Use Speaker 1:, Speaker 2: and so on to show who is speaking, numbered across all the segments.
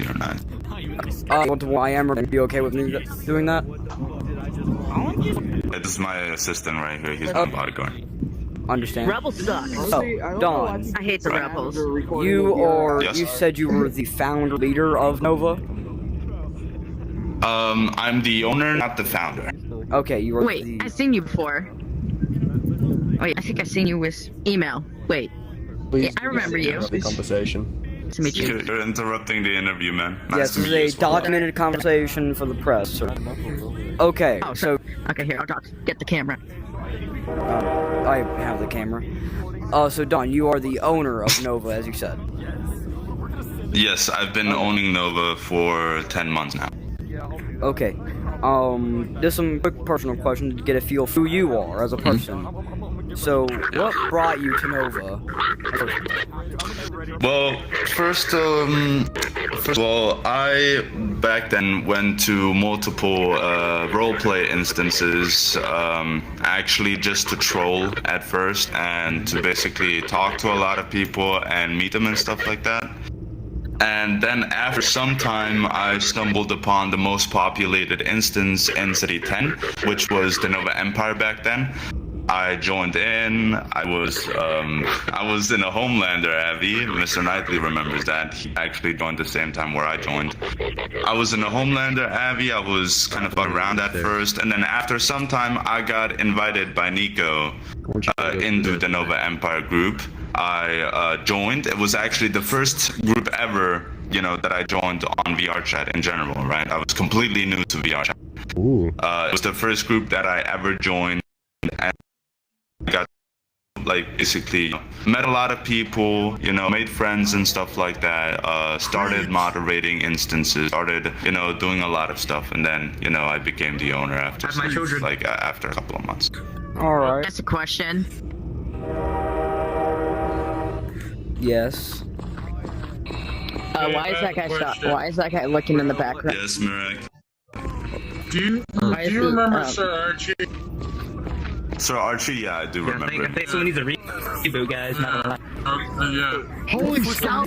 Speaker 1: or not.
Speaker 2: I am. Are you okay with me doing that?
Speaker 1: This is my assistant right here. He's my bodyguard.
Speaker 2: Understand.
Speaker 3: Rebels suck.
Speaker 2: So, Dawn,
Speaker 3: I hate the rebels.
Speaker 1: Yes.
Speaker 2: you said you were the founder leader of Nova?
Speaker 1: I'm the owner, not the founder.
Speaker 2: Okay, you were
Speaker 3: Wait, I've seen you before. Wait, I think I've seen you with email. Wait. Yeah, I remember you.
Speaker 4: The conversation.
Speaker 3: Nice to meet you.
Speaker 1: You're interrupting the interview, man. Nice
Speaker 2: Yes,
Speaker 1: to
Speaker 2: this
Speaker 1: meet you
Speaker 2: is
Speaker 1: as
Speaker 2: a
Speaker 1: well.
Speaker 2: documented conversation for the press. So. Okay,
Speaker 3: Oh,
Speaker 2: so
Speaker 3: Okay, here, I'll get the camera.
Speaker 2: I have the camera. So Dawn, you are the owner of Nova, as you said.
Speaker 1: Yes, I've been owning Nova for 10 months now.
Speaker 2: Okay. Just some quick personal questions to get a feel for who you are as a person. So, what brought you to Nova?
Speaker 1: Well, first of all, I back then went to multiple roleplay instances, actually just to troll at first and to basically talk to a lot of people and meet them and stuff like that. And then after some time, I stumbled upon the most populated instance in City 10, which was the Nova Empire back then. I joined in. I was in a Homelander Abbey. Mr. Knightley remembers that. He actually joined the same time where I joined. I was in a Homelander Abbey. I was kind of around at first, and then after some time, I got invited by Nico into the Nova Empire group. I joined. It was actually the first group ever, that I joined on VR chat in general, right? I was completely new to VR chat.
Speaker 4: Ooh.
Speaker 1: It was the first group that I ever joined, and I got basically met a lot of people, made friends and stuff like that. Started moderating instances, started, doing a lot of stuff, and then, I became the owner after after a couple of months.
Speaker 2: All right.
Speaker 3: That's a question.
Speaker 2: Yes.
Speaker 3: Why is that guy Why is that guy looking in the background?
Speaker 1: Yes, Marek.
Speaker 5: Do you remember Sir Archie?
Speaker 1: Sir Archie, yeah, I do remember.
Speaker 6: I think someone needs a reboot, guys. Not gonna lie.
Speaker 5: Yeah.
Speaker 3: Holy cow!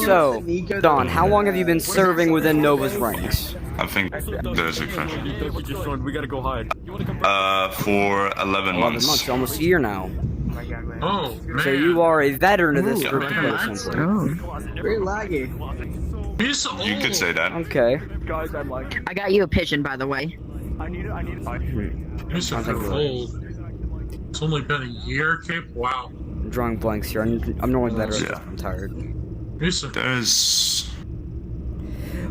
Speaker 2: So, Dawn, how long have you been serving within Nova's ranks?
Speaker 1: I think there's a question.
Speaker 4: We gotta go hide.
Speaker 1: For 11 months.
Speaker 2: Almost a year now.
Speaker 5: Oh, man.
Speaker 2: So you are a veteran of this
Speaker 1: Ooh,
Speaker 2: group of
Speaker 1: okay.
Speaker 2: persons.
Speaker 7: Very laggy.
Speaker 5: He's so old.
Speaker 1: You could say that.
Speaker 2: Okay.
Speaker 3: I got you a pigeon, by the way.
Speaker 5: He's so old. It's only been a year, Cape? Wow.
Speaker 2: I'm drawing blanks here. I'm normally better at
Speaker 1: Yeah.
Speaker 2: this. I'm tired.
Speaker 5: He's so
Speaker 1: There's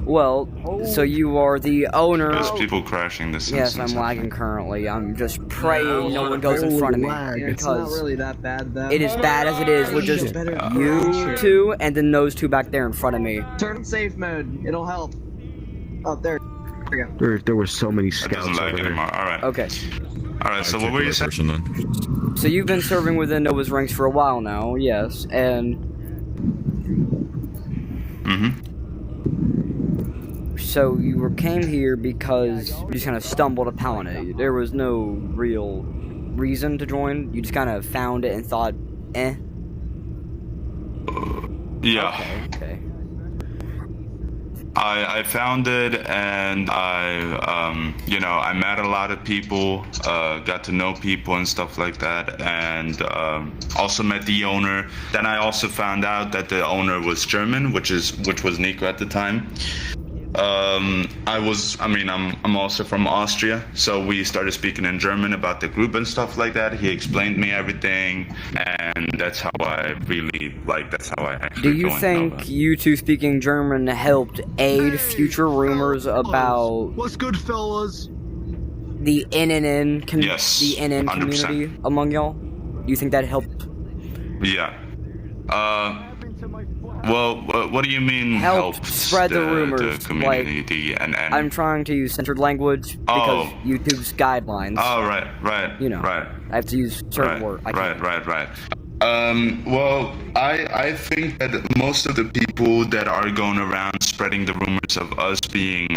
Speaker 2: Well, so you are the owner.
Speaker 1: people crashing this.
Speaker 2: Yes, I'm
Speaker 1: instance, I
Speaker 2: lagging
Speaker 1: think.
Speaker 2: currently. I'm just praying no one goes in front of me
Speaker 7: It's not
Speaker 2: because
Speaker 7: really that bad, though.
Speaker 2: it is bad as it is with just you two and then those two back there in front of me.
Speaker 7: Turn safe mode. It'll help. Oh, there. There we go.
Speaker 4: There were so many
Speaker 1: It
Speaker 4: scouts
Speaker 1: doesn't lag
Speaker 4: over there.
Speaker 1: anymore. All right.
Speaker 2: Okay.
Speaker 1: All right. So what were you saying?
Speaker 2: So you've been serving within Nova's ranks for a while now, yes, and so you came here because you just kind of stumbled upon it. There was no real reason to join. You just kind of found it and thought, eh.
Speaker 1: Yeah.
Speaker 2: Okay.
Speaker 1: I found it and I met a lot of people, got to know people and stuff like that, and also met the owner. Then I also found out that the owner was German, which was Nico at the time. I'm also from Austria, so we started speaking in German about the group and stuff like that. He explained me everything, and that's how I actually
Speaker 2: Do you
Speaker 1: joined
Speaker 2: think
Speaker 1: Nova.
Speaker 2: you two speaking German helped aid future rumors about
Speaker 4: What's good, fellas?
Speaker 2: the NNN
Speaker 1: Yes,
Speaker 2: the NN
Speaker 1: 100%.
Speaker 2: community among y'all? Do you think that helped?
Speaker 1: Yeah. Well, what do you mean
Speaker 2: Help
Speaker 1: help
Speaker 2: spread the rumors,
Speaker 1: the community, the NN?
Speaker 2: I'm trying to use censored language because
Speaker 1: Oh.
Speaker 2: YouTube's guidelines.
Speaker 1: Oh, right.
Speaker 2: I have to use certain words.
Speaker 1: Right. Well, I think that most of the people that are going around spreading the rumors of us being,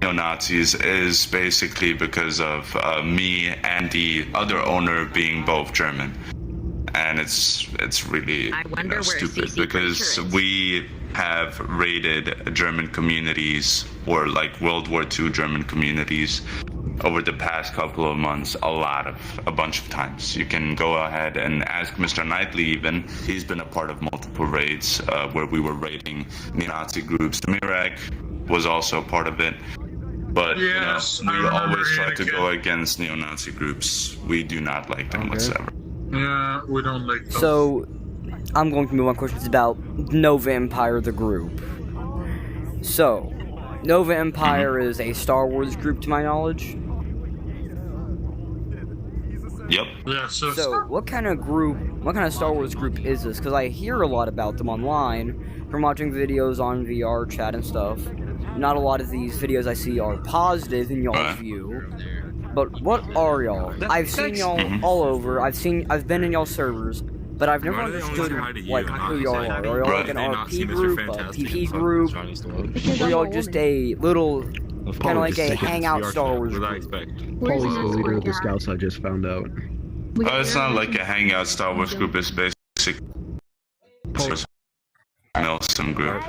Speaker 1: neo-Nazis is basically because of me and the other owner being both German. and it's really
Speaker 3: I wonder where
Speaker 1: stupid
Speaker 3: CC
Speaker 1: because
Speaker 3: Printer is.
Speaker 1: we have raided German communities or like World War II German communities over the past couple of months a bunch of times. You can go ahead and ask Mr. Knightley even. He's been a part of multiple raids where we were raiding neo-Nazi groups. Mirak was also a part of it. But
Speaker 5: Yes,
Speaker 1: we
Speaker 5: I remember
Speaker 1: always try to
Speaker 5: Anakin.
Speaker 1: go against neo-Nazi groups. We do not like them whatsoever.
Speaker 5: Yeah, we don't like those.
Speaker 2: So, I'm going to move on questions about Nova Empire, the group. So, Nova Empire is a Star Wars group, to my knowledge.
Speaker 1: Yep.
Speaker 5: Yeah,
Speaker 2: So, what kind of Star Wars group is this? Because I hear a lot about them online from watching videos on VR chat and stuff. Not a lot of these videos I see are positive in y'all's view. But what are y'all? I've seen y'all all over. I've been in y'all's servers, but I've never understood like who y'all are. Are y'all like an RP group, a PP group? Or y'all just a little kind of like a hangout Star Wars group?
Speaker 7: Paulie's the leader of the scouts, I just found out.
Speaker 1: It's not like a hangout Star Wars group. It's basically Milsim group.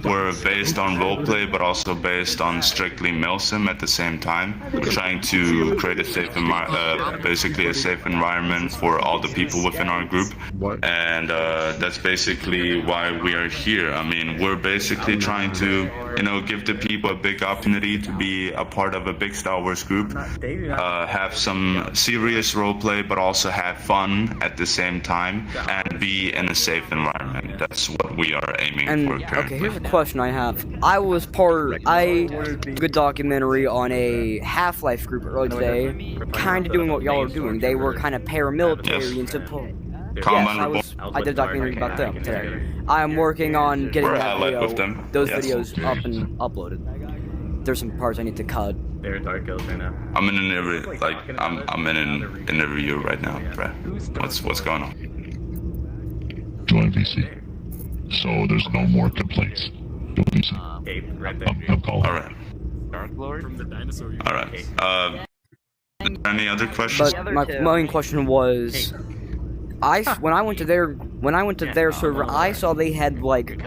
Speaker 1: We're based on roleplay, but also based on strictly Milsim at the same time. We're trying to create a safe basically a safe environment for all the people within our group. And that's basically why we are here. I mean, we're basically trying to, give the people a big opportunity to be a part of a big Star Wars group, have some serious roleplay, but also have fun at the same time, and be in a safe environment. That's what we are aiming for currently.
Speaker 2: Okay, here's a question I have. I did a good documentary on a Half-Life group earlier today, kind of doing what y'all are doing. They were kind of paramilitary and support. Yes, I did a documentary about them today. I'm working on getting
Speaker 1: We're
Speaker 2: that
Speaker 1: allied
Speaker 2: video,
Speaker 1: with them.
Speaker 2: those
Speaker 1: Yes.
Speaker 2: videos up and uploaded. There's some parts I need to cut.
Speaker 6: They're dark elves right now.
Speaker 1: I'm in an interview, I'm in an interview right now, bruh. What's going on?
Speaker 8: Join VC. So there's no more complaints. Join VC.
Speaker 6: Right there.
Speaker 8: I'm calling.
Speaker 1: All right.
Speaker 6: Dark Lord from the dinosaur.
Speaker 1: All right. Is there any other questions?
Speaker 2: But my main question was, when I went to their server, I saw they had like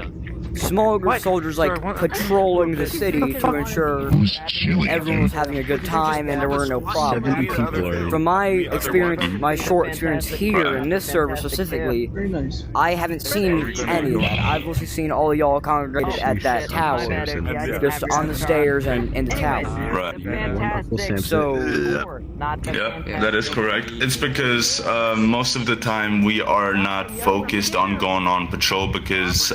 Speaker 2: small group of soldiers like patrolling the city to ensure
Speaker 8: Who's chilling?
Speaker 2: everyone was having a good time and there were no problems. From my experience, my short experience here in this server specifically,
Speaker 7: Very nice.
Speaker 2: I haven't seen any of that. I've mostly seen all of y'all congregated at that tower, just on the stairs and in the tower.
Speaker 1: Right.
Speaker 2: So,
Speaker 1: Yeah, that is correct. It's because most of the time we are not focused on going on patrol because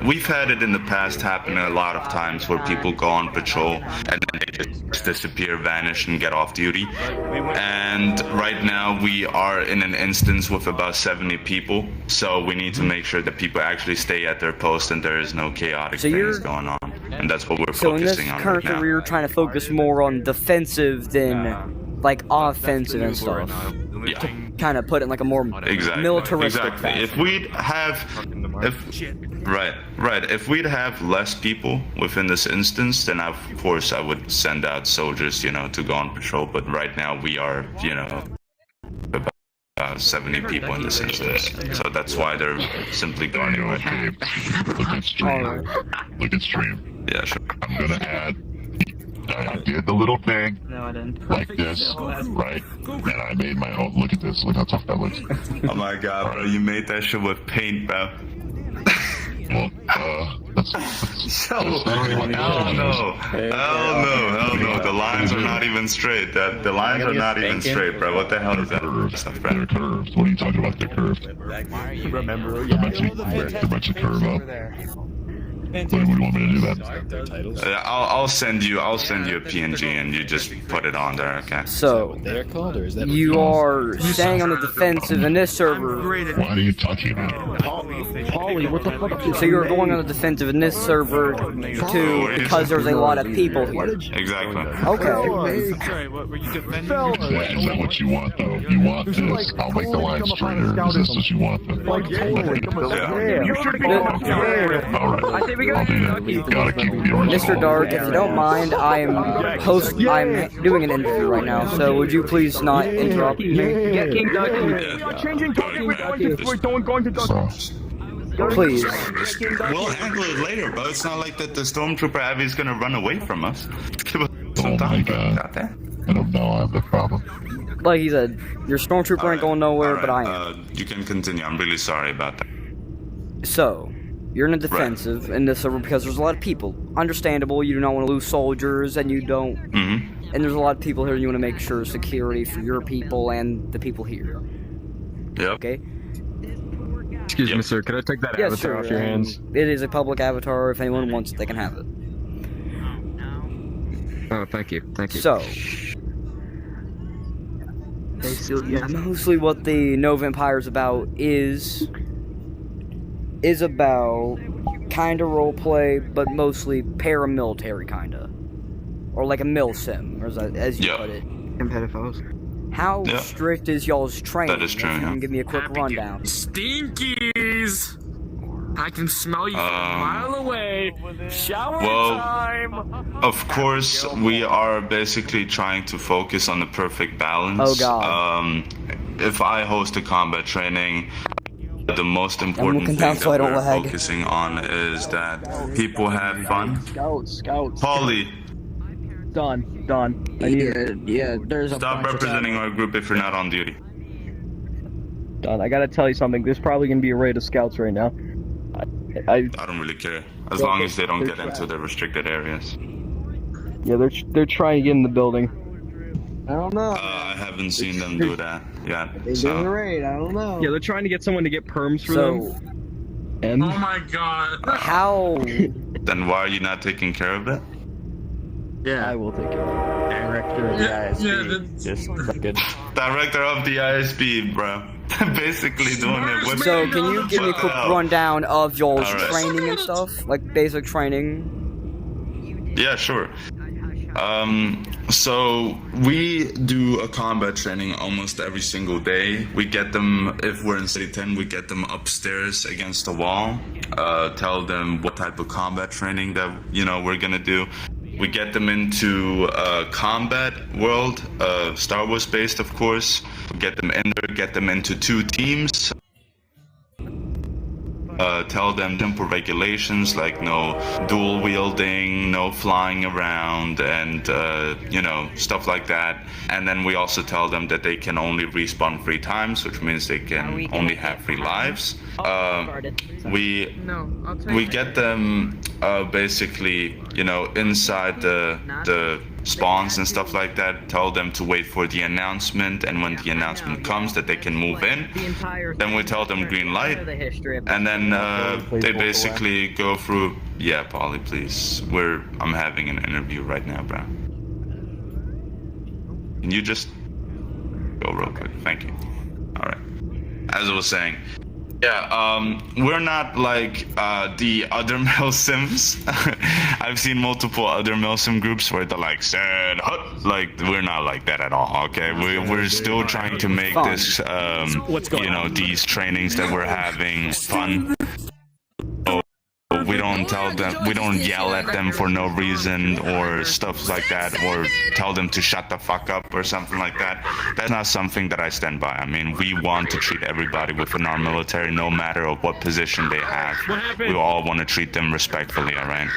Speaker 1: we've had it in the past happen a lot of times where people go on patrol and then they just disappear, vanish, and get off duty. And right now we are in an instance with about 70 people, so we need to make sure that people actually stay at their post and there is no chaotic things going on. And that's what we're
Speaker 2: so in this
Speaker 1: focusing on
Speaker 2: current
Speaker 1: right now.
Speaker 2: career, you're trying to focus more on defensive than like offensive and stuff.
Speaker 1: Yeah.
Speaker 2: Kind of put it in like a more militaristic
Speaker 1: Exactly.
Speaker 2: fashion.
Speaker 1: If we'd have, if we'd have less people within this instance, then of course I would send out soldiers, to go on patrol. But right now we are, about 70 people in this instance, so that's why they're simply guarding right now.
Speaker 8: Look at stream. Look at stream.
Speaker 1: Yeah, sure.
Speaker 8: I'm gonna add. I did the little thing
Speaker 6: No, I didn't.
Speaker 8: like this, right? And I made my own. Look at this. Look how tough that looks.
Speaker 1: Oh my god, bro, you made that shit with paint, bro.
Speaker 8: Well, that's
Speaker 1: Hell no. The lines are not even straight. The lines are not even straight, bro. What the hell is that stuff, bro?
Speaker 8: They're curved. What are you talking about? They're curved. They're meant to curve up. What do you want me to do that?
Speaker 1: I'll send you a PNG and you just put it on there, okay?
Speaker 2: So, you are staying on the defensive in this server.
Speaker 8: What are you talking about?
Speaker 7: Paulie, what the fuck?
Speaker 2: So you're going on the defensive in this server too because there's a lot of people here.
Speaker 1: Exactly.
Speaker 2: Okay.
Speaker 8: Is that what you want, though? You want this? I'll make the line straighter. Is this what you want, then?
Speaker 1: Yeah.
Speaker 8: All right.
Speaker 3: we go.
Speaker 8: You gotta keep the original.
Speaker 2: Mr. Dark, if you don't mind, I'm doing an interview right now, so would you please not interrupt me?
Speaker 7: Get King Ducky.
Speaker 8: Changing topic, we're
Speaker 7: going to
Speaker 2: Please.
Speaker 1: We'll handle it later, bro. It's not like that the Stormtrooper Abby is gonna run away from us. Give us some time. Got that?
Speaker 8: I don't know, I have the problem.
Speaker 2: Like he said, your Stormtrooper ain't going nowhere,
Speaker 1: Alright,
Speaker 2: but I am.
Speaker 1: You can continue. I'm really sorry about that.
Speaker 2: So, you're in a defensive in this server because there's a lot of people. Understandable, you do not want to lose soldiers, and you don't...
Speaker 1: Mm-hmm.
Speaker 2: And there's a lot of people here, and you want to make sure security for your people and the people here.
Speaker 1: Yep.
Speaker 2: Okay?
Speaker 4: Excuse me, sir. Can I take that
Speaker 2: Yes,
Speaker 4: avatar
Speaker 2: sure.
Speaker 4: off your hands?
Speaker 2: It is a public avatar. If anyone wants it, they can have it.
Speaker 4: Oh, thank you. Thank you.
Speaker 2: So... Mostly what the Nova Empire is about is about kinda roleplay, but mostly paramilitary kinda. Or like a mil sim, or as you put it. How
Speaker 1: Yeah.
Speaker 2: strict is y'all's training?
Speaker 1: That is true,
Speaker 2: If you
Speaker 1: yeah.
Speaker 2: can give me a quick rundown.
Speaker 5: Stinkies! I can smell you from a mile away. Shower
Speaker 1: well,
Speaker 5: time!
Speaker 1: Of course, we are basically trying to focus on the perfect balance.
Speaker 2: Oh, God.
Speaker 1: If I host a combat training, the most important
Speaker 2: looking
Speaker 1: thing
Speaker 2: down so I
Speaker 1: that
Speaker 2: don't
Speaker 1: we're
Speaker 2: lag.
Speaker 1: focusing on is that people have fun.
Speaker 7: Scouts.
Speaker 1: Paulie,
Speaker 7: Done. There's a
Speaker 1: stop
Speaker 7: bunch of
Speaker 1: representing our group if you're not on duty.
Speaker 7: Done. I gotta tell you something. There's probably gonna be a raid of scouts right now.
Speaker 1: I don't really care, as long as they don't get into the restricted areas.
Speaker 7: Yeah, they're trying to get in the building. I don't know.
Speaker 1: I haven't seen them do that yet.
Speaker 7: They
Speaker 1: So.
Speaker 7: doing a raid. I don't know. Yeah, they're trying to get someone to get perms for them.
Speaker 2: So,
Speaker 7: And
Speaker 5: Oh my god.
Speaker 2: how...
Speaker 1: Then why are you not taking care of it?
Speaker 7: I will take it.
Speaker 4: Director of the ISP.
Speaker 5: Yeah,
Speaker 4: Just fucking.
Speaker 1: Director of the ISP, bro. Basically doing it with.
Speaker 2: So, can you give me a
Speaker 1: What the
Speaker 2: quick
Speaker 1: hell?
Speaker 2: rundown of y'all's
Speaker 1: Alright.
Speaker 2: training and stuff? Like, basic training?
Speaker 1: Yeah, sure. So we do a combat training almost every single day. We get them, if we're in City 10, we get them upstairs against the wall, tell them what type of combat training that, we're gonna do. We get them into combat world, Star Wars based, of course. We get them in there, get them into 2 teams. Tell them simple regulations like no dual wielding, no flying around, and stuff like that. And then we also tell them that they can only respawn 3 times, which means they can only have 3 lives. We get them basically, inside the spawns and stuff like that. Tell them to wait for the announcement, and when the announcement comes that they can move in, then we tell them green light, and then they basically go through. Yeah, Polly, please. I'm having an interview right now, bro. Can you just go real quick? Thank you. All right. As I was saying. Yeah, we're not like the other Milsims. I've seen multiple other Milsim groups where they're like, "Said hut." Like, we're not like that at all, okay? We're still trying to make this, these trainings that we're having fun. We don't tell them, we don't yell at them for no reason or stuff like that, or tell them to shut the fuck up or something like that. That's not something that I stand by. I mean, we want to treat everybody within our military, no matter of what position they have. We all want to treat them respectfully, alright?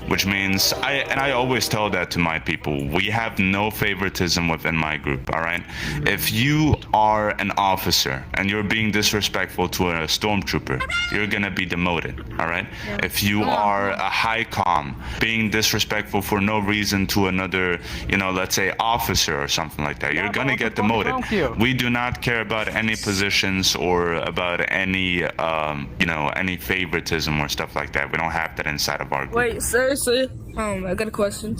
Speaker 1: Which means, I always tell that to my people, we have no favoritism within my group, alright? If you are an officer and you're being disrespectful to a stormtrooper, you're gonna be demoted, alright? If you are a high comm being disrespectful for no reason to another, let's say officer or something like that, you're gonna get demoted. We do not care about any positions or about any, any favoritism or stuff like that. We don't have that inside of our group.
Speaker 9: Wait, seriously? I got a question.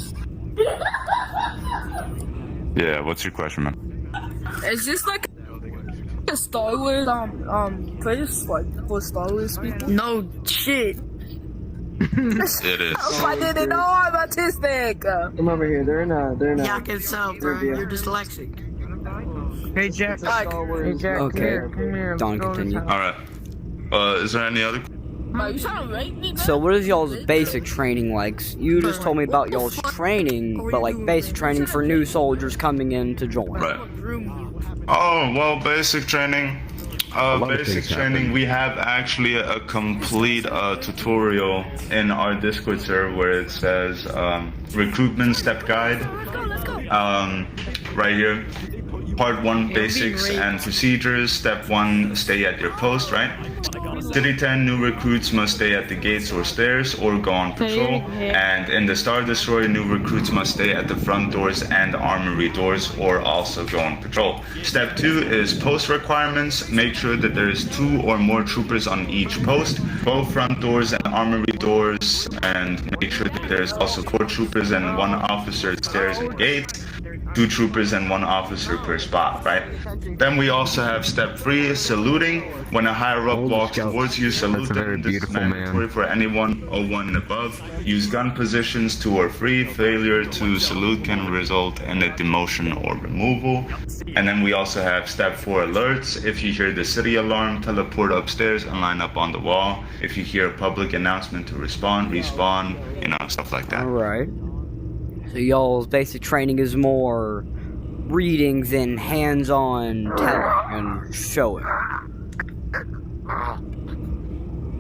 Speaker 1: Yeah, what's your question, man?
Speaker 9: Is this like a Star Wars place, like for Star Wars people?
Speaker 3: No shit.
Speaker 1: It is.
Speaker 9: I didn't know I'm autistic.
Speaker 7: Come over here. They're in a.
Speaker 3: Yeah, I can tell, bro. You're dyslexic.
Speaker 7: Hey Jack.
Speaker 2: Okay, Don, continue.
Speaker 1: All right. Is there any other?
Speaker 9: You trying to rape me?
Speaker 2: So what is y'all's basic training like? You just told me about y'all's training, but like basic training for new soldiers coming in to join.
Speaker 1: Right. Oh, well, basic training. Basic training, we have actually a complete tutorial in our Discord server where it says recruitment step guide. Right here. Part 1, basics and procedures. Step 1, stay at your post, right? City 10, new recruits must stay at the gates or stairs or go on patrol. And in the Star Destroyer, new recruits must stay at the front doors and armory doors or also go on patrol. Step 2 is post requirements. Make sure that there's 2 or more troopers on each post, both front doors and armory doors, and make sure that there's also 4 troopers and 1 officer at stairs and gates. 2 troopers and 1 officer per spot, right? Then we also have step 3, saluting. When a higher up walks towards you, salute them. This is mandatory for anyone 01 and above. Use gun positions 2 or 3. Failure to salute can result in a demotion or removal. And then we also have step 4, alerts. If you hear the city alarm, teleport upstairs and line up on the wall. If you hear a public announcement to respawn, you know, stuff like that.
Speaker 2: Alright. So y'all's basic training is more reading than hands-on telling and showing.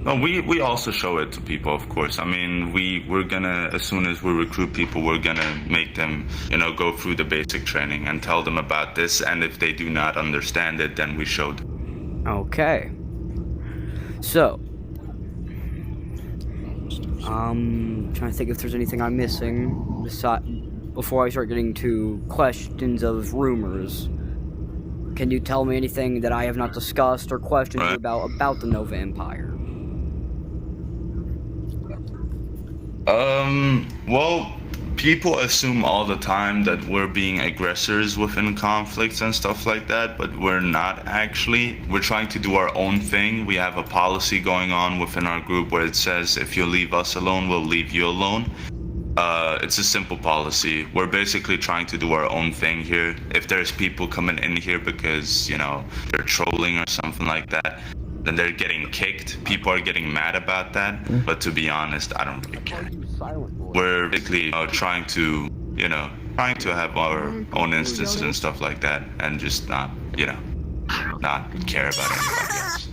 Speaker 1: No, we also show it to people, of course. I mean, we're gonna, as soon as we recruit people, we're gonna make them, you know, go through the basic training and tell them about this, and if they do not understand it, then we show them.
Speaker 2: Okay. So, trying to think if there's anything I'm missing before I start getting to questions of rumors. Can you tell me anything that I have not discussed or questioned you about the Nova Empire?
Speaker 1: Well, people assume all the time that we're being aggressors within conflicts and stuff like that, but we're not actually. We're trying to do our own thing. We have a policy going on within our group where it says, if you leave us alone, we'll leave you alone. It's a simple policy. We're basically trying to do our own thing here. If there's people coming in here because, you know, they're trolling or something like that, then they're getting kicked. People are getting mad about that. But to be honest, I don't really care. We're basically trying to have our own instances and stuff like that, and just not care about anybody else.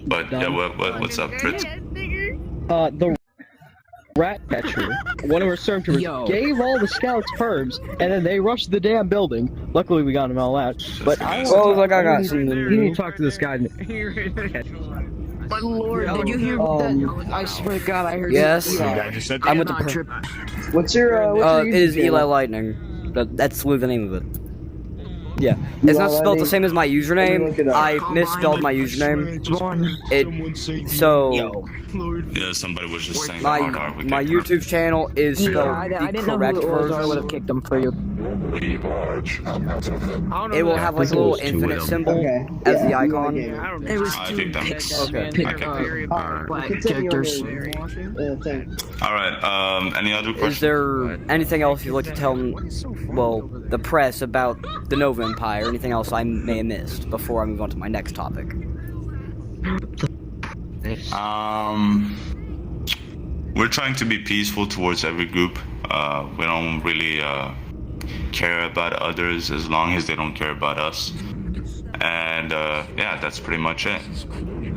Speaker 1: But yeah, what's up, Fritz?
Speaker 7: The rat catcher, one of our stormtroopers, gave all the scouts perms, and then they rushed the damn building. Luckily, we got them all out. But I
Speaker 2: got something.
Speaker 7: You need to talk to this guy.
Speaker 3: My lord, did you hear that? I swear to God, I heard.
Speaker 2: Yes, I'm with the
Speaker 3: trip.
Speaker 7: What's your
Speaker 2: it is Eli Lightning. That's the name of it. Yeah, it's not spelled the same as my username. I misspelled my username.
Speaker 1: Yeah, somebody was just saying
Speaker 2: my YouTube channel is spelled the correct version.
Speaker 3: I would have kicked them for you.
Speaker 2: It will have like a little infinite symbol as the icon.
Speaker 3: It was two characters.
Speaker 1: Alright, any other questions?
Speaker 2: Is there anything else you'd like to tell, well, the press about the Nova Empire? Anything else I may have missed before I move on to my next topic?
Speaker 1: We're trying to be peaceful towards every group. We don't really care about others as long as they don't care about us. And yeah, that's pretty much it.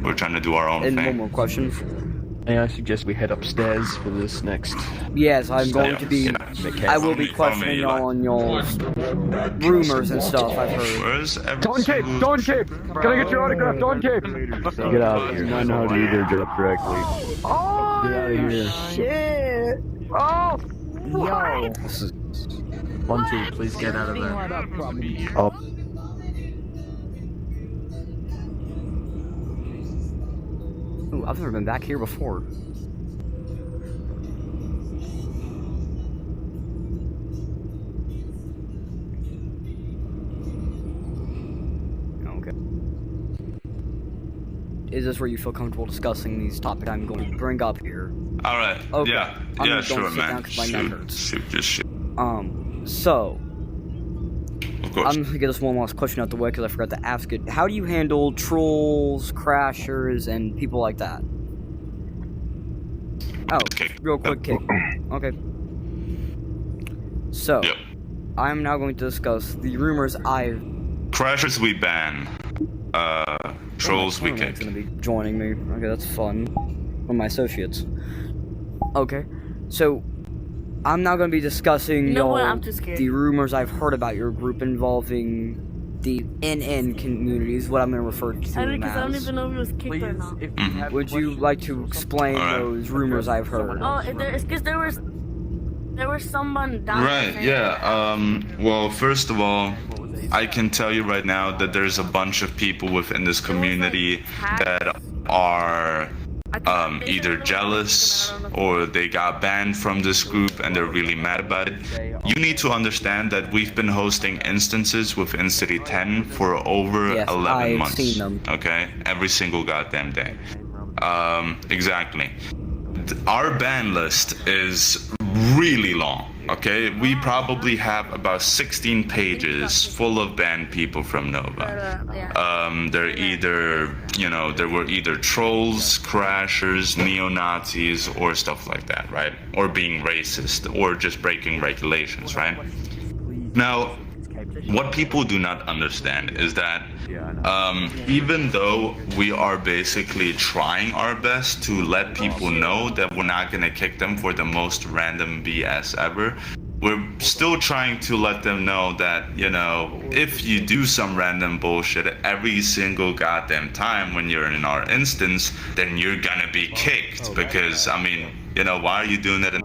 Speaker 1: We're trying to do our own
Speaker 2: and
Speaker 1: thing.
Speaker 2: one more question.
Speaker 4: May I suggest we head upstairs for this next?
Speaker 2: Yes, I'm going to be. I will be questioning y'all on y'all's rumors and stuff I've heard.
Speaker 1: Where's
Speaker 4: Dawn Cape! Dawn Cape! Can I get your autograph, Dawn Cape? Get out of here. I know how to do their job correctly.
Speaker 3: Oh,
Speaker 4: Get out of here.
Speaker 3: shit! Oh, yo!
Speaker 4: 1, 2, please get out of there. Up.
Speaker 2: Ooh, I've never been back here before. Okay. Is this where you feel comfortable discussing these topics I'm going to bring up here?
Speaker 1: Alright,
Speaker 2: Okay.
Speaker 1: yeah,
Speaker 2: I'm
Speaker 1: yeah,
Speaker 2: gonna go
Speaker 1: sure,
Speaker 2: sit down
Speaker 1: man.
Speaker 2: 'cause my neck hurts.
Speaker 1: Just shoot.
Speaker 2: So,
Speaker 1: Of course.
Speaker 2: I'm gonna get this one last question out the way because I forgot to ask it. How do you handle trolls, crashers, and people like that? Oh,
Speaker 1: kick.
Speaker 2: real quick kick. Okay. So,
Speaker 1: Yep.
Speaker 2: I'm now going to discuss the rumors I've...
Speaker 1: Crashers we ban. Trolls we
Speaker 2: Cormac's
Speaker 1: kick.
Speaker 2: gonna be joining me. Okay, that's fun. One of my associates. Okay, so I'm now gonna be discussing
Speaker 9: You know what?
Speaker 2: y'all
Speaker 9: I'm too scared.
Speaker 2: the rumors I've heard about your group involving the NN communities, what I'm gonna refer to
Speaker 9: I
Speaker 2: them
Speaker 9: don't
Speaker 2: as.
Speaker 9: even know if it was kicked or not.
Speaker 2: Would you like to explain
Speaker 1: Alright.
Speaker 2: those rumors I've heard?
Speaker 9: Oh, it's because there was someone down
Speaker 1: Right, yeah. Well, first of all, I can tell you right now that there's a bunch of people within this community that are either jealous or they got banned from this group and they're really mad about it. You need to understand that we've been hosting instances within City 10 for over
Speaker 2: Yes,
Speaker 1: 11
Speaker 2: I've
Speaker 1: months.
Speaker 2: seen them.
Speaker 1: Okay? Every single goddamn day. Exactly. Our ban list is really long. Okay, we probably have about 16 pages full of banned people from Nova. They're either, there were either trolls, crashers, neo-Nazis, or stuff like that, right? Or being racist, or just breaking regulations, right? Now, what people do not understand is that even though we are basically trying our best to let people know that we're not going to kick them for the most random BS ever, we're still trying to let them know that, if you do some random bullshit every single goddamn time when you're in our instance, then you're gonna be kicked. Because, why are you doing that in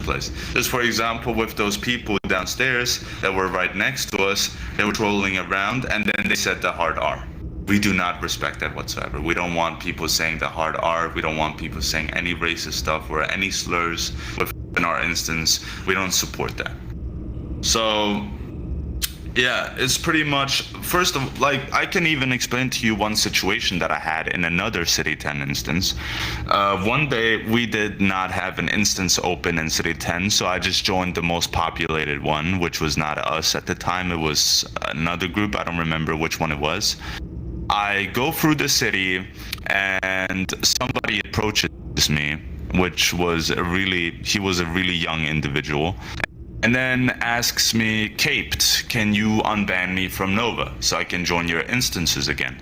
Speaker 1: place? Just for example, with those people downstairs that were right next to us, they were trolling around and then they said the hard R. We do not respect that whatsoever. We don't want people saying the hard R. We don't want people saying any racist stuff or any slurs within our instance. We don't support that. So yeah, it's pretty much, first of, I can even explain to you one situation that I had in another City 10 instance. One day we did not have an instance open in City 10, so I just joined the most populated one, which was not us at the time. It was another group. I don't remember which one it was. I go through the city and somebody approaches me, which was he was a really young individual. And then asks me, Caped, can you unban me from Nova so I can join your instances again?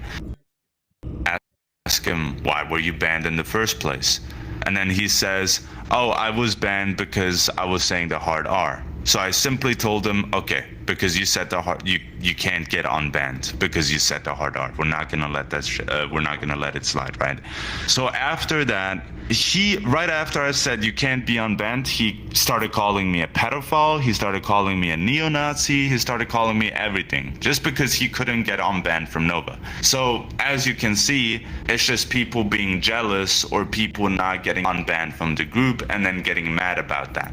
Speaker 1: Ask him, why were you banned in the first place? And then he says, oh, I was banned because I was saying the hard R. So I simply told him, okay, because you said the hard, you can't get unbanned because you said the hard R. We're not gonna let that. We're not gonna let it slide, right? So after that, right after I said you can't be unbanned, he started calling me a pedophile. He started calling me a neo-Nazi. He started calling me everything just because he couldn't get unbanned from Nova. So as you can see, it's just people being jealous or people not getting unbanned from the group and then getting mad about that,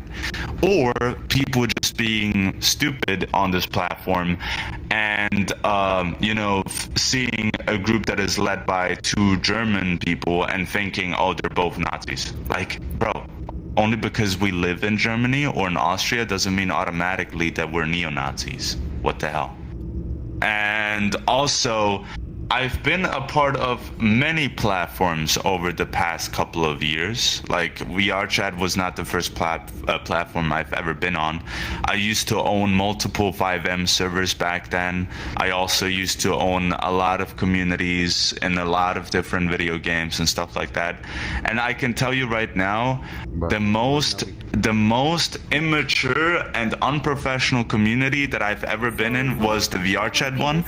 Speaker 1: or people just being stupid on this platform and seeing a group that is led by two German people and thinking, oh, they're both Nazis. Like, bro, only because we live in Germany or in Austria doesn't mean automatically that we're neo-Nazis. What the hell? And also, I've been a part of many platforms over the past couple of years. Like, VRChat was not the first platform I've ever been on. I used to own multiple 5M servers back then. I also used to own a lot of communities in a lot of different video games and stuff like that. And I can tell you right now, the most immature and unprofessional community that I've ever been in was the VRChat one.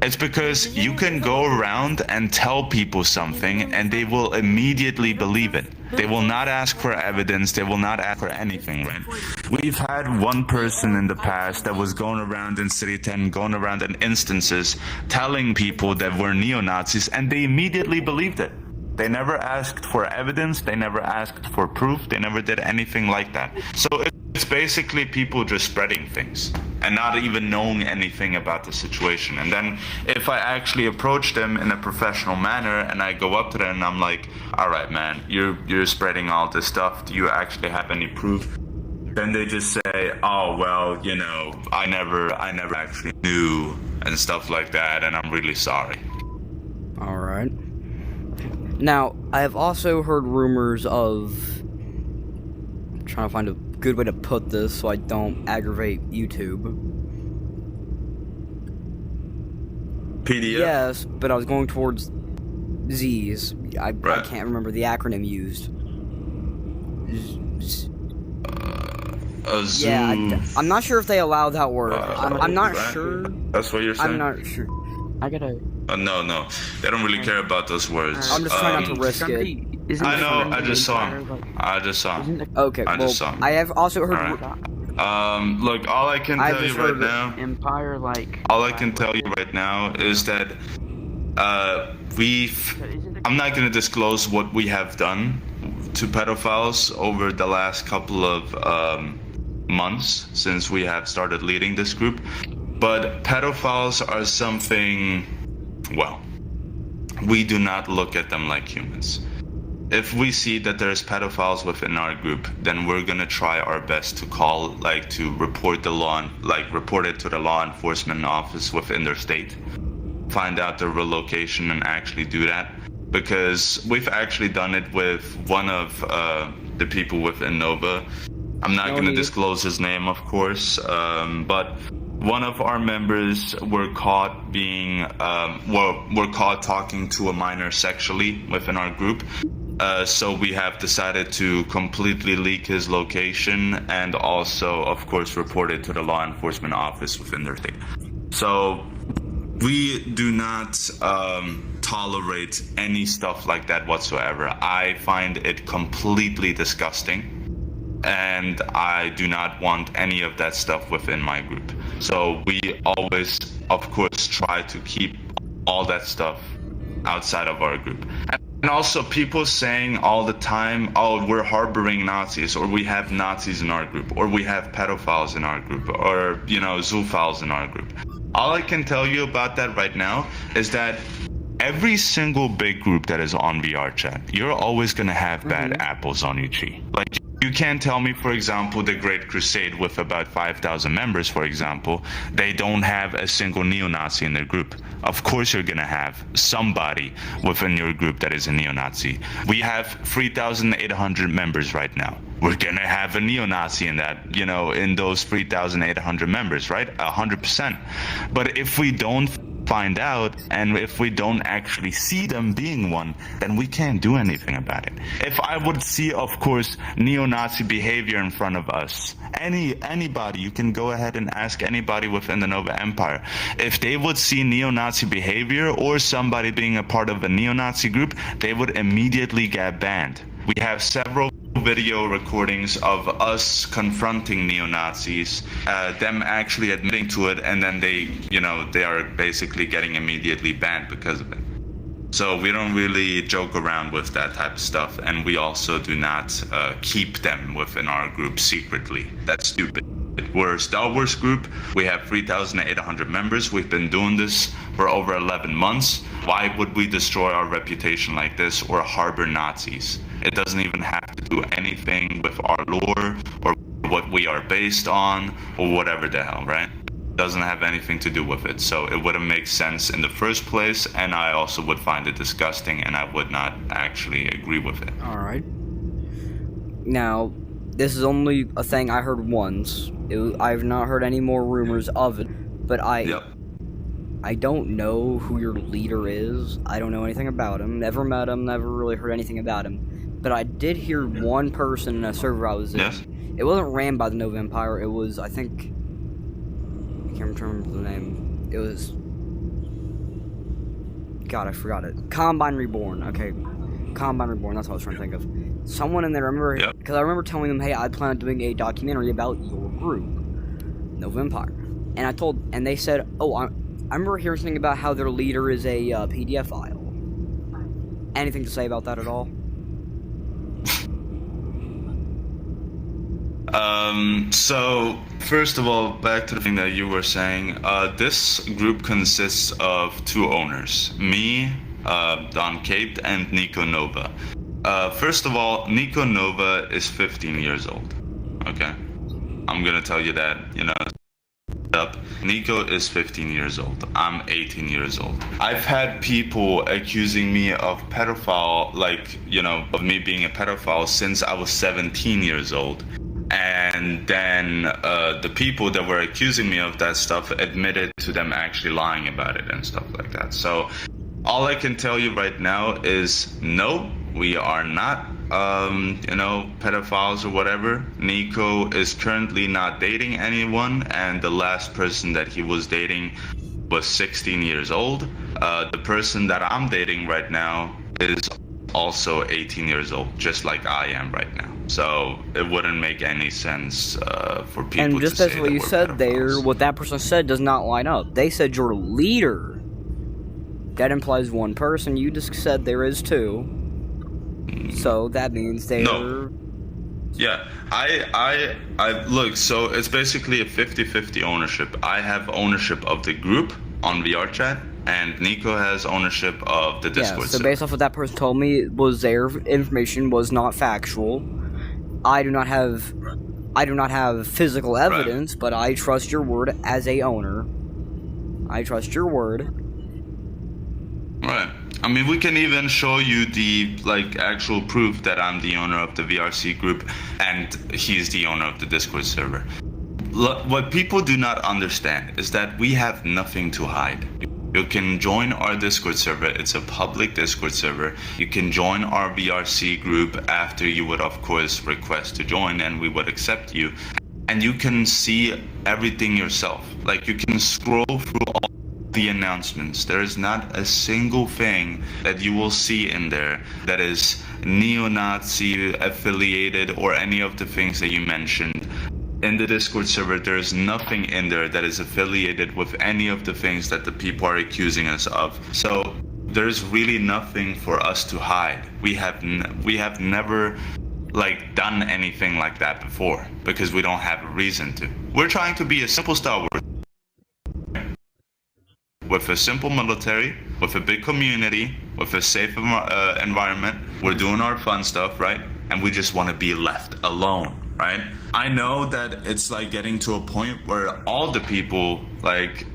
Speaker 1: It's because you can go around and tell people something and they will immediately believe it. They will not ask for evidence. They will not ask for anything, right? We've had one person in the past that was going around in City 10, going around in instances, telling people that we're neo-Nazis, and they immediately believed it. They never asked for evidence. They never asked for proof. They never did anything like that. So it's basically people just spreading things and not even knowing anything about the situation. And then if I actually approach them in a professional manner and I go up to them and I'm like, all right, man, you're spreading all this stuff. Do you actually have any proof? Then they just say, oh, well, I never actually knew and stuff like that. And I'm really sorry.
Speaker 2: All right. Now, I have also heard rumors of trying to find a good way to put this so I don't aggravate YouTube.
Speaker 1: PDF?
Speaker 2: Yes, but I was going towards Z's. I can't remember the acronym used.
Speaker 1: Zoo.
Speaker 2: Yeah, I'm not sure if they allow that word. I'm not sure.
Speaker 1: That's what you're saying?
Speaker 2: I'm not sure.
Speaker 7: I gotta.
Speaker 1: No. They don't really care about those words.
Speaker 2: I'm just trying not to risk it.
Speaker 1: I know, I just saw him.
Speaker 2: Okay,
Speaker 1: I just saw him.
Speaker 2: I have also heard.
Speaker 1: Alright. Look, all I can tell you right now.
Speaker 7: Empire, like.
Speaker 1: All I can tell you right now is that I'm not gonna disclose what we have done to pedophiles over the last couple of months since we have started leading this group. But pedophiles are something, well, we do not look at them like humans. If we see that there's pedophiles within our group, then we're gonna try our best to report it to the law enforcement office within their state, find out their location and actually do that. Because we've actually done it with one of the people within Nova. I'm not gonna disclose his name, of course, but one of our members were caught talking to a minor sexually within our group. So we have decided to completely leak his location and also, of course, report it to the law enforcement office within their state. So we do not tolerate any stuff like that whatsoever. I find it completely disgusting. And I do not want any of that stuff within my group. So we always, of course, try to keep all that stuff outside of our group. And also people saying all the time, oh, we're harboring Nazis, or we have Nazis in our group, or we have pedophiles in our group, or, zoophiles in our group. All I can tell you about that right now is that every single big group that is on VR chat, you're always going to have bad apples on your tree. Like, you can't tell me, for example, the Great Crusade with about 5,000 members, for example, they don't have a single neo-Nazi in their group. Of course you're going to have somebody within your group that is a neo-Nazi. We have 3,800 members right now. We're going to have a neo-Nazi in that, in those 3,800 members, right? 100%. But if we don't find out, and if we don't actually see them being one, then we can't do anything about it. If I would see, of course, neo-Nazi behavior in front of us, anybody, you can go ahead and ask anybody within the Nova Empire, if they would see neo-Nazi behavior or somebody being a part of a neo-Nazi group, they would immediately get banned. We have several video recordings of us confronting neo-Nazis, them actually admitting to it, and then they are basically getting immediately banned because of it. So we don't really joke around with that type of stuff, and we also do not keep them within our group secretly. That's stupid. We're a Star Wars group. We have 3,800 members. We've been doing this for over 11 months. Why would we destroy our reputation like this or harbor Nazis? It doesn't even have to do anything with our lore or what we are based on or whatever the hell, right? It doesn't have anything to do with it. So it wouldn't make sense in the first place, and I also would find it disgusting, and I would not actually agree with it.
Speaker 2: Alright. Now, this is only a thing I heard once. I've not heard any more rumors of it, but I don't know who your leader is. I don't know anything about him. Never met him, never really heard anything about him. But I did hear one person in a server I was in.
Speaker 1: Yes?
Speaker 2: It wasn't ran by the Nova Empire. It was, I think... I can't remember the name. It was... God, I forgot it. Combine Reborn. Okay. Combine Reborn, that's what I was trying to think of. Someone in there, I remember... Because I remember telling them, hey, I plan on doing a documentary about your group. Nova Empire. And they said, oh, I remember hearing something about how their leader is a PDF file. Anything to say about that at all?
Speaker 1: So, first of all, back to the thing that you were saying, this group consists of two owners, me, Don Caped, and Nico Nova. First of all, Nico Nova is 15 years old, okay? I'm gonna tell you that, up. Nico is 15 years old. I'm 18 years old. I've had people accusing me of pedophile, like, you know, of me being a pedophile since I was 17 years old. And then the people that were accusing me of that stuff admitted to them actually lying about it and stuff like that. So all I can tell you right now is no, we are not, you know, pedophiles or whatever. Nico is currently not dating anyone, and the last person that he was dating was 16 years old. The person that I'm dating right now is also 18 years old, just like I am right now. So it wouldn't make any sense for people
Speaker 2: And just
Speaker 1: to
Speaker 2: as
Speaker 1: say
Speaker 2: what
Speaker 1: that
Speaker 2: you
Speaker 1: we're
Speaker 2: said there,
Speaker 1: pedophiles.
Speaker 2: what that person said does not line up. They said your leader. That implies one person. You just said there is two. So that means they're...
Speaker 1: No. Yeah, I look, so it's basically a 50-50 ownership. I have ownership of the group on VRChat, and Nico has ownership of the Discord
Speaker 2: Yeah, so
Speaker 1: server.
Speaker 2: based off what that person told me, was their information was not factual. I do not have physical evidence, but I trust your word as a owner. I trust your word.
Speaker 1: Right. I mean, we can even show you the, like, actual proof that I'm the owner of the VRC group and he's the owner of the Discord server. What people do not understand is that we have nothing to hide. You can join our Discord server. It's a public Discord server. You can join our VRC group after you would, of course, request to join, and we would accept you. And you can see everything yourself. Like, you can scroll through all the announcements. There is not a single thing that you will see in there that is neo-Nazi affiliated or any of the things that you mentioned. In the Discord server, there is nothing in there that is affiliated with any of the things that the people are accusing us of. So there's really nothing for us to hide. We have never like done anything like that before because we don't have a reason to. We're trying to be a simple Star Wars with a simple military, with a big community, with a safe environment. We're doing our fun stuff, right? And we just want to be left alone, right? I know that it's like getting to a point where all the people, like,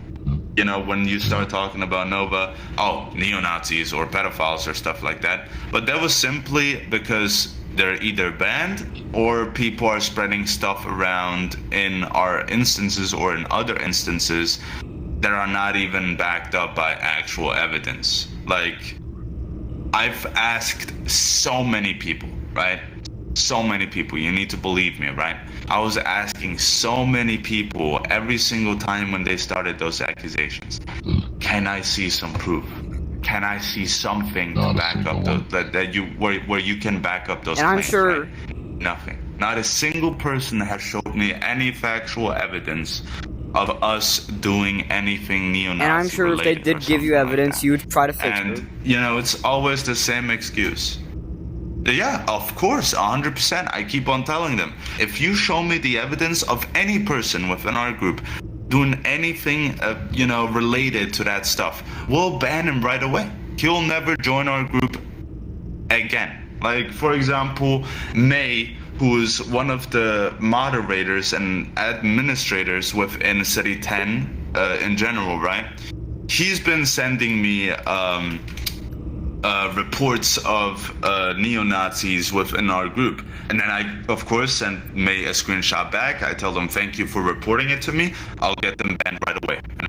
Speaker 1: you know, when you start talking about Nova, oh, neo-Nazis or pedophiles or stuff like that. But that was simply because they're either banned or people are spreading stuff around in our instances or in other instances that are not even backed up by actual evidence. Like, I've asked so many people, right? So many people, you need to believe me, right? I was asking so many people every single time when they started those accusations, can I see some proof? Can I see something to back up where you can back up those
Speaker 2: And I'm
Speaker 1: claims,
Speaker 2: sure
Speaker 1: right? Nothing. Not a single person has showed me any factual evidence of us doing anything neo-Nazi
Speaker 2: And I'm sure if they
Speaker 1: related
Speaker 2: did
Speaker 1: or
Speaker 2: give you
Speaker 1: something like
Speaker 2: evidence,
Speaker 1: that.
Speaker 2: you would try to fix
Speaker 1: And
Speaker 2: it.
Speaker 1: you know, it's always the same excuse. Yeah, of course, 100%. I keep on telling them, if you show me the evidence of any person within our group doing anything, you know, related to that stuff, we'll ban him right away. He'll never join our group again. Like, for example, May, who is one of the moderators and administrators within City 10 in general, right? He's been sending me reports of neo-Nazis within our group. And then I, of course, sent May a screenshot back. I tell them, thank you for reporting it to me. I'll get them banned right away. And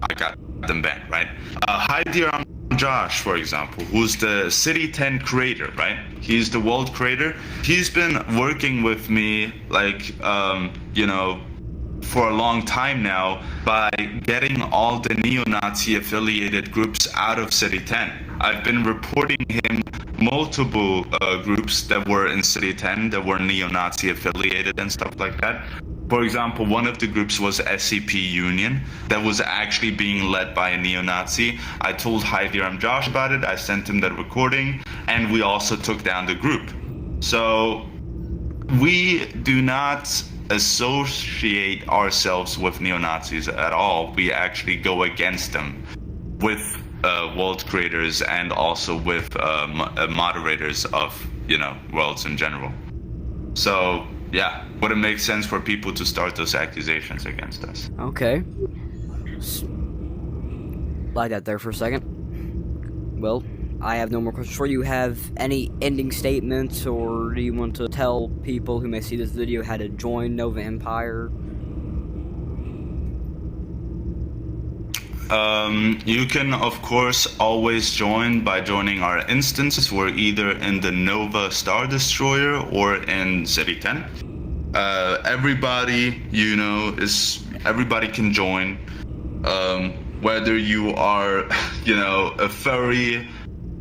Speaker 1: I got them banned, right? Hi, dear, I'm Josh, for example, who's the City 10 creator, right? He's the world creator. He's been working with me, like, you know, for a long time now by getting all the neo-Nazi affiliated groups out of City 10. I've been reporting him multiple groups that were in City 10 that were neo-Nazi affiliated and stuff like that. For example, one of the groups was SCP Union that was actually being led by a neo-Nazi. I told Hi Dear I'm Josh about it. I sent him that recording, and we also took down the group. So we do not associate ourselves with neo-Nazis at all. We actually go against them with world creators and also with moderators of, you know, worlds in general. So yeah, would it make sense for people to start those accusations against us?
Speaker 2: Okay. Like that there for a second. Well, I have no more questions for you. Have any ending statements, or do you want to tell people who may see this video how to join Nova Empire?
Speaker 1: You can, of course, always join by joining our instances. We're either in the Nova Star Destroyer or in City 10. Everybody, you know, everybody can join. Whether you are, you know, a furry,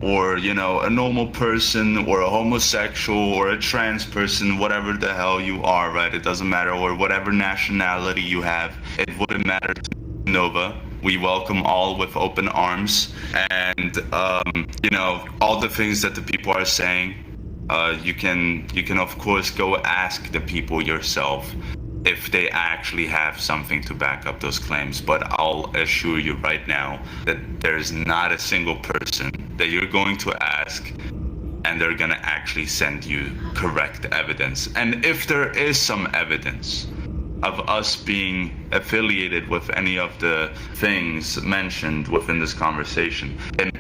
Speaker 1: or, you know, a normal person, or a homosexual, or a trans person, whatever the hell you are, right? It doesn't matter, or whatever nationality you have, it wouldn't matter to Nova. We welcome all with open arms, and you know, all the things that the people are saying, you can of course go ask the people yourself if they actually have something to back up those claims. But I'll assure you right now that there's not a single person that you're going to ask and they're gonna actually send you correct evidence. And if there is some evidence of us being affiliated with any of the things mentioned within this conversation, then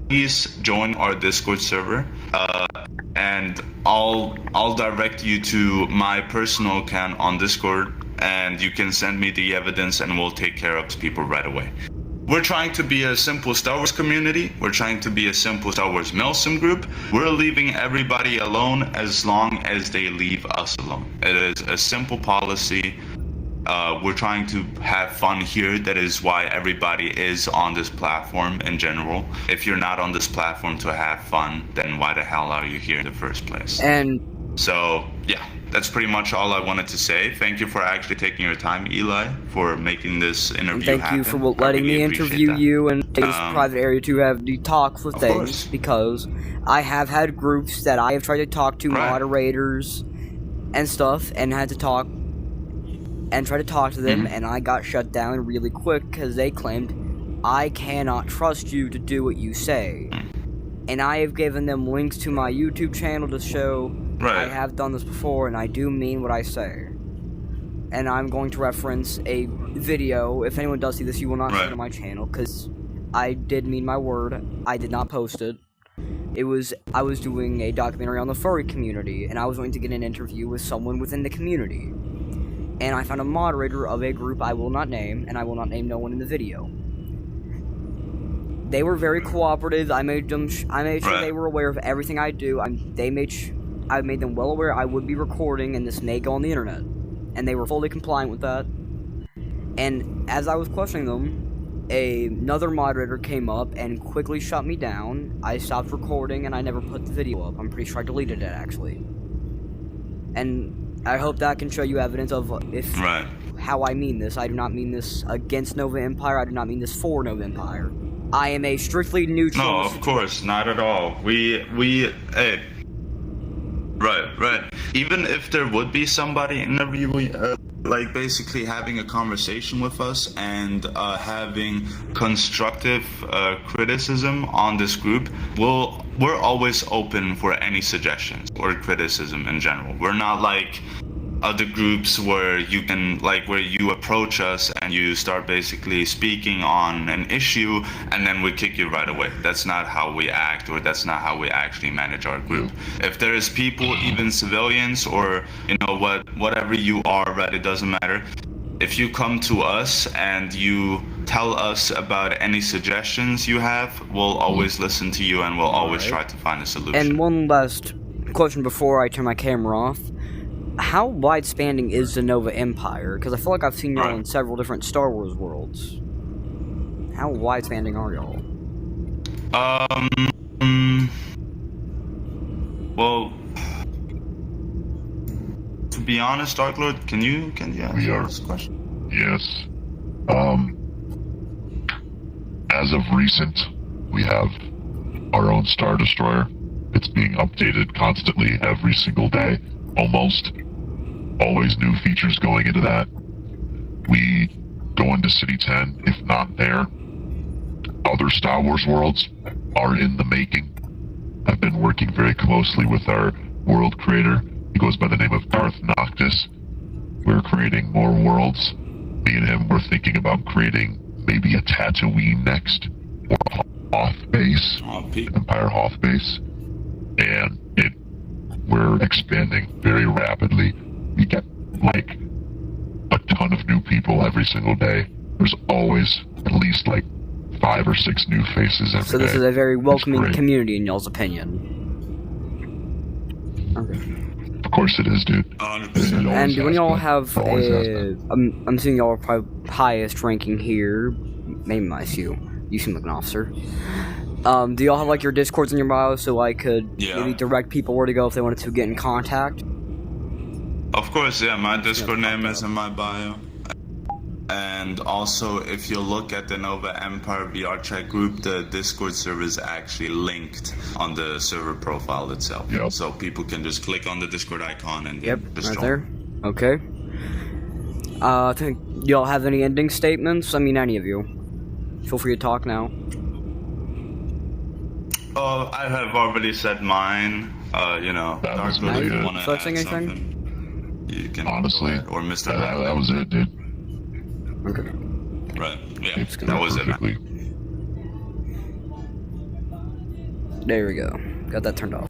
Speaker 1: please join our Discord server, and I'll direct you to my personal account on Discord, and you can send me the evidence and we'll take care of people right away. We're trying to be a simple Star Wars community. We're trying to be a simple Star Wars Milsim group. We're leaving everybody alone as long as they leave us alone. It is a simple policy. We're trying to have fun here. That is why everybody is on this platform in general. If you're not on this platform to have fun, then why the hell are you here in the first place?
Speaker 2: And
Speaker 1: so, yeah, that's pretty much all I wanted to say. Thank you for actually taking your time, Eli, for making this interview
Speaker 2: thank
Speaker 1: happen.
Speaker 2: you for letting me interview you and take this private area to have the talk for
Speaker 1: Of
Speaker 2: things,
Speaker 1: course.
Speaker 2: because I have had groups that I have tried to talk to,
Speaker 1: Right.
Speaker 2: moderators and stuff, and had to talk and try to talk to them,
Speaker 1: Mhm.
Speaker 2: and I got shut down really quick because they claimed I cannot trust you to do what you say. And I have given them links to my YouTube channel to show I
Speaker 1: Right.
Speaker 2: have done this before, and I do mean what I say. And I'm going to reference a video. If anyone does see this, you will not see it
Speaker 1: Right.
Speaker 2: on my channel, because I did mean my word. I did not post it. I was doing a documentary on the furry community, and I was going to get an interview with someone within the community. And I found a moderator of a group I will not name, and I will not name no one in the video. They were very cooperative. I made sure
Speaker 1: Right.
Speaker 2: they were aware of everything I do. I made them well aware I would be recording, and this may go on the internet. And they were fully compliant with that. And as I was questioning them, another moderator came up and quickly shut me down. I stopped recording, and I never put the video up. I'm pretty sure I deleted it, actually. And I hope that can show you evidence of
Speaker 1: Right.
Speaker 2: how I mean this. I do not mean this against Nova Empire. I do not mean this for Nova Empire. I am a strictly neutral.
Speaker 1: No, of course, not at all. Hey. Right. Even if there would be somebody interviewing, like basically having a conversation with us and having constructive criticism on this group, we're always open for any suggestions or criticism in general. We're not like other groups where you approach us and you start basically speaking on an issue and then we kick you right away. That's not how we act, or that's not how we actually manage our group. If there is people, even civilians, or whatever you are, right, it doesn't matter. If you come to us and you tell us about any suggestions you have, we'll always listen to you and we'll always try to find a solution.
Speaker 2: And one last question before I turn my camera off. How wide-spanning is the Nova Empire? Because I feel like I've seen y'all in several different Star Wars worlds. How wide-spanning are y'all?
Speaker 1: Well, to be honest, Dark Lord, can you answer this question?
Speaker 8: Yes. As of recent, we have our own Star Destroyer. It's being updated constantly every single day, almost. Always new features going into that. We go into City 10, if not there. Other Star Wars worlds are in the making. I've been working very closely with our world creator. He goes by the name of Darth Noctis. We're creating more worlds. Me and him were thinking about creating maybe a Tatooine next, or a Hoth base, Empire Hoth base, and we're expanding very rapidly. We get like a ton of new people every single day. There's always at least like 5 or 6 new faces every day.
Speaker 2: So this is a very
Speaker 8: It's
Speaker 2: welcoming
Speaker 8: great.
Speaker 2: community in y'all's opinion.
Speaker 8: Of course it is, dude. It always
Speaker 2: And when
Speaker 8: has
Speaker 2: y'all
Speaker 8: been.
Speaker 2: have
Speaker 8: Always has been.
Speaker 2: I'm assuming y'all are probably highest ranking here. Maybe not you. You seem like an officer. Do y'all have like your Discords in your bio so I could maybe direct people where to go if they wanted to get in contact?
Speaker 1: Of course, yeah, my Discord name is in my bio. And also, if you look at the Nova Empire VR chat group, the Discord server is actually linked on the server profile itself.
Speaker 8: Yep.
Speaker 1: So people can just click on the Discord icon and just
Speaker 2: Right
Speaker 1: join.
Speaker 2: there. Okay. Y'all have any ending statements? I mean, any of you. Feel free to talk now.
Speaker 1: Oh, I have already said mine. You know,
Speaker 8: That was
Speaker 1: Dark
Speaker 8: really
Speaker 1: if you
Speaker 8: good.
Speaker 1: wanna
Speaker 2: So
Speaker 1: add
Speaker 2: saying anything?
Speaker 1: something, you can
Speaker 8: Honestly,
Speaker 1: go ahead. Or Mr.
Speaker 8: that was it, dude.
Speaker 2: Okay.
Speaker 1: Right, yeah,
Speaker 8: It's
Speaker 1: that was it, man.
Speaker 8: perfectly.
Speaker 2: There we go. Got that turned off.